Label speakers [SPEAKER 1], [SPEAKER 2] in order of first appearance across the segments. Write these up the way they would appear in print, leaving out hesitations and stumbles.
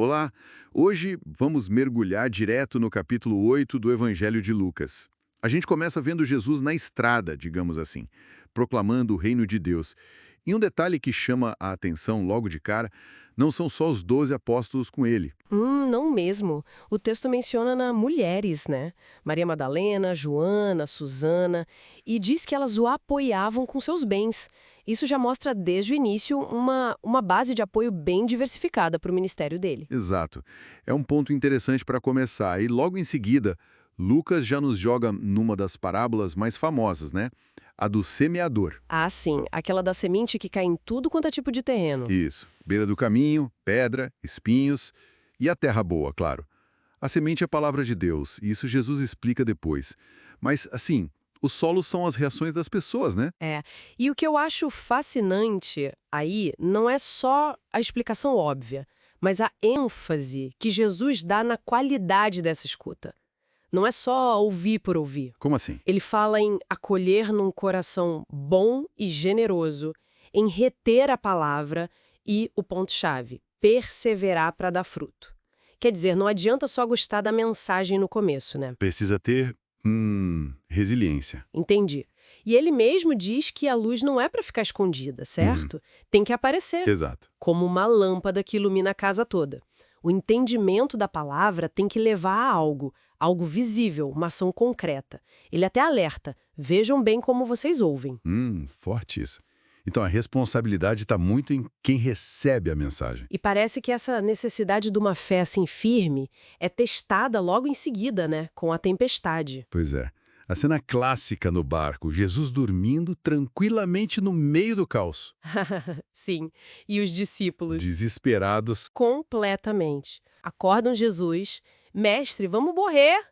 [SPEAKER 1] Olá, hoje vamos mergulhar direto no capítulo 8 do Evangelho de Lucas. A gente começa vendo Jesus na estrada, digamos assim, proclamando o reino de Deus. E um detalhe que chama a atenção logo de cara, não são só os 12 apóstolos com ele.
[SPEAKER 2] Não mesmo. O texto menciona mulheres, né? Maria Madalena, Joana, Susana, e diz que elas o apoiavam com seus bens. Isso já mostra desde o início uma base de apoio bem diversificada para o ministério dele.
[SPEAKER 1] Exato. É um ponto interessante para começar. E logo em seguida, Lucas já nos joga numa das parábolas mais famosas, né? A do semeador.
[SPEAKER 2] Ah, sim, aquela da semente que cai em tudo quanto é tipo de terreno.
[SPEAKER 1] Isso. Beira do caminho, pedra, espinhos e a terra boa, claro. A semente é a palavra de Deus, e isso Jesus explica depois. Mas, assim, os solos são as reações das pessoas, né?
[SPEAKER 2] É. E o que eu acho fascinante aí não é só a explicação óbvia, mas a ênfase que Jesus dá na qualidade dessa escuta. Não é só ouvir por ouvir.
[SPEAKER 1] Como assim?
[SPEAKER 2] Ele fala em acolher num coração bom e generoso, em reter a palavra e, o ponto-chave, perseverar para dar fruto. Quer dizer, não adianta só gostar da mensagem no começo, né?
[SPEAKER 1] Precisa ter, resiliência.
[SPEAKER 2] Entendi. E ele mesmo diz que a luz não é para ficar escondida, certo? Tem que aparecer,
[SPEAKER 1] Exato.
[SPEAKER 2] como uma lâmpada que ilumina a casa toda. O entendimento da palavra tem que levar a algo visível, uma ação concreta. Ele até alerta, vejam bem como vocês ouvem.
[SPEAKER 1] Forte isso. Então a responsabilidade está muito em quem recebe a mensagem.
[SPEAKER 2] E parece que essa necessidade de uma fé assim firme é testada logo em seguida, né, com a tempestade.
[SPEAKER 1] Pois é. A cena clássica no barco, Jesus dormindo tranquilamente no meio do caos.
[SPEAKER 2] Sim, e os discípulos?
[SPEAKER 1] Desesperados.
[SPEAKER 2] Completamente. Acordam Jesus, mestre, vamos morrer.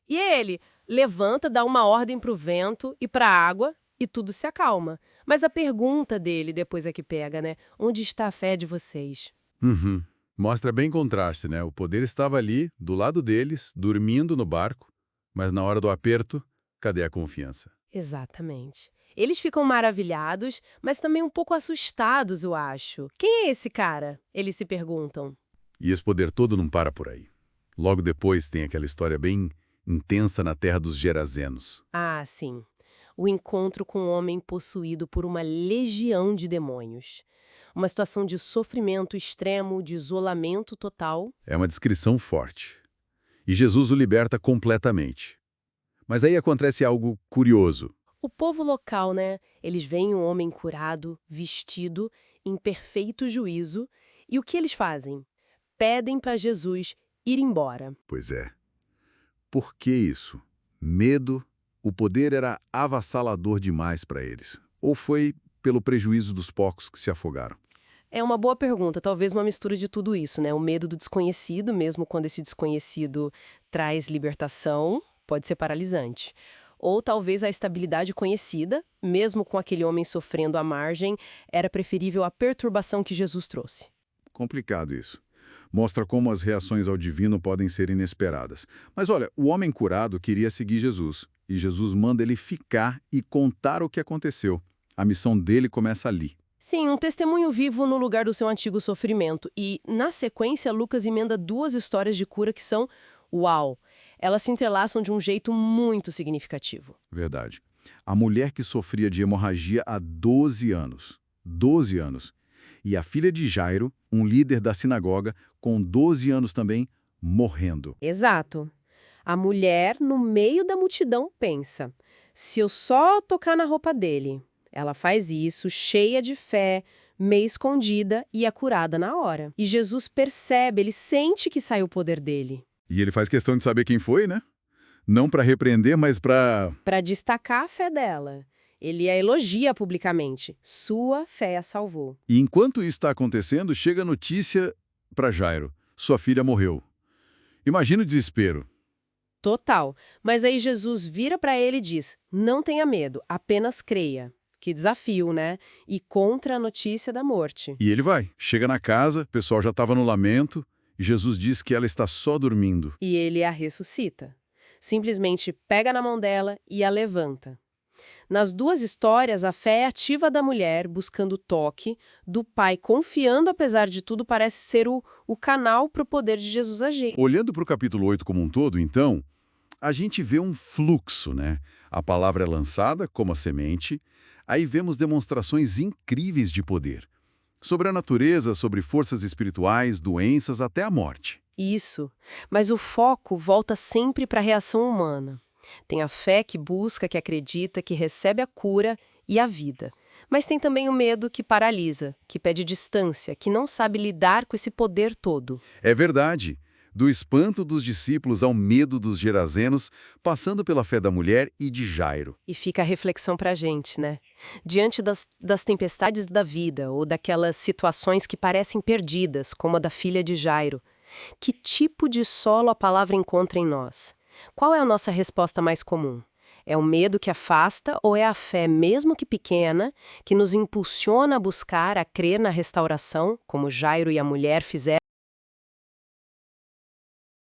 [SPEAKER 2] E ele levanta, dá uma ordem para o vento e para a água e tudo se acalma. Mas a pergunta dele depois é que pega, né? Onde está a fé de vocês?
[SPEAKER 1] Uhum. Mostra bem contraste, né? O poder estava ali, do lado deles, dormindo no barco, mas na hora do aperto, cadê a confiança?
[SPEAKER 2] Exatamente. Eles ficam maravilhados, mas também um pouco assustados, eu acho. Quem é esse cara? Eles se perguntam.
[SPEAKER 1] E esse poder todo não para por aí. Logo depois tem aquela história bem intensa na terra dos Gerazenos.
[SPEAKER 2] Ah, sim. O encontro com um homem possuído por uma legião de demônios. Uma situação de sofrimento extremo, de isolamento total.
[SPEAKER 1] É uma descrição forte. E Jesus o liberta completamente. Mas aí acontece algo curioso.
[SPEAKER 2] O povo local, né? Eles veem um homem curado, vestido, em perfeito juízo. E o que eles fazem? Pedem para Jesus ir embora.
[SPEAKER 1] Pois é. Por que isso? Medo, o poder era avassalador demais para eles. Ou foi pelo prejuízo dos poucos que se afogaram?
[SPEAKER 2] É uma boa pergunta, talvez uma mistura de tudo isso, né? O medo do desconhecido, mesmo quando esse desconhecido traz libertação, pode ser paralisante. Ou talvez a estabilidade conhecida, mesmo com aquele homem sofrendo à margem, era preferível à perturbação que Jesus trouxe.
[SPEAKER 1] Complicado isso. Mostra como as reações ao divino podem ser inesperadas. Mas olha, o homem curado queria seguir Jesus. E Jesus manda ele ficar e contar o que aconteceu. A missão dele começa ali.
[SPEAKER 2] Sim, um testemunho vivo no lugar do seu antigo sofrimento. E, na sequência, Lucas emenda duas histórias de cura que são, uau, elas se entrelaçam de um jeito muito significativo.
[SPEAKER 1] Verdade. A mulher que sofria de hemorragia há 12 anos. 12 anos. E a filha de Jairo, um líder da sinagoga, com 12 anos também, morrendo.
[SPEAKER 2] Exato. A mulher, no meio da multidão, pensa, se eu só tocar na roupa dele. Ela faz isso, cheia de fé, meio escondida e é curada na hora. E Jesus percebe, ele sente que sai o poder dele.
[SPEAKER 1] E ele faz questão de saber quem foi, né? Não para repreender, mas para...
[SPEAKER 2] Para destacar a fé dela. Ele a elogia publicamente. Sua fé a salvou.
[SPEAKER 1] E enquanto isso está acontecendo, chega a notícia para Jairo. Sua filha morreu. Imagina o desespero.
[SPEAKER 2] Total. Mas aí Jesus vira para ele e diz, não tenha medo, apenas creia. Que desafio, né? E contra a notícia da morte.
[SPEAKER 1] E ele vai. Chega na casa, o pessoal já estava no lamento, e Jesus diz que ela está só dormindo.
[SPEAKER 2] E ele a ressuscita. Simplesmente pega na mão dela e a levanta. Nas duas histórias, a fé é ativa da mulher, buscando toque, do pai confiando, apesar de tudo, parece ser o canal para o poder de Jesus agir.
[SPEAKER 1] Olhando para o capítulo 8 como um todo, então, a gente vê um fluxo, né? A palavra é lançada como a semente, aí vemos demonstrações incríveis de poder. Sobre a natureza, sobre forças espirituais, doenças, até a morte.
[SPEAKER 2] Isso, mas o foco volta sempre para a reação humana. Tem a fé que busca, que acredita, que recebe a cura e a vida. Mas tem também o medo que paralisa, que pede distância, que não sabe lidar com esse poder todo.
[SPEAKER 1] É verdade. Do espanto dos discípulos ao medo dos gerazenos, passando pela fé da mulher e de Jairo.
[SPEAKER 2] E fica a reflexão para a gente, né? Diante das tempestades da vida ou daquelas situações que parecem perdidas, como a da filha de Jairo, que tipo de solo a palavra encontra em nós? Qual é a nossa resposta mais comum? É o medo que afasta ou é a fé, mesmo que pequena, que nos impulsiona a buscar, a crer na restauração, como Jairo e a mulher fizeram?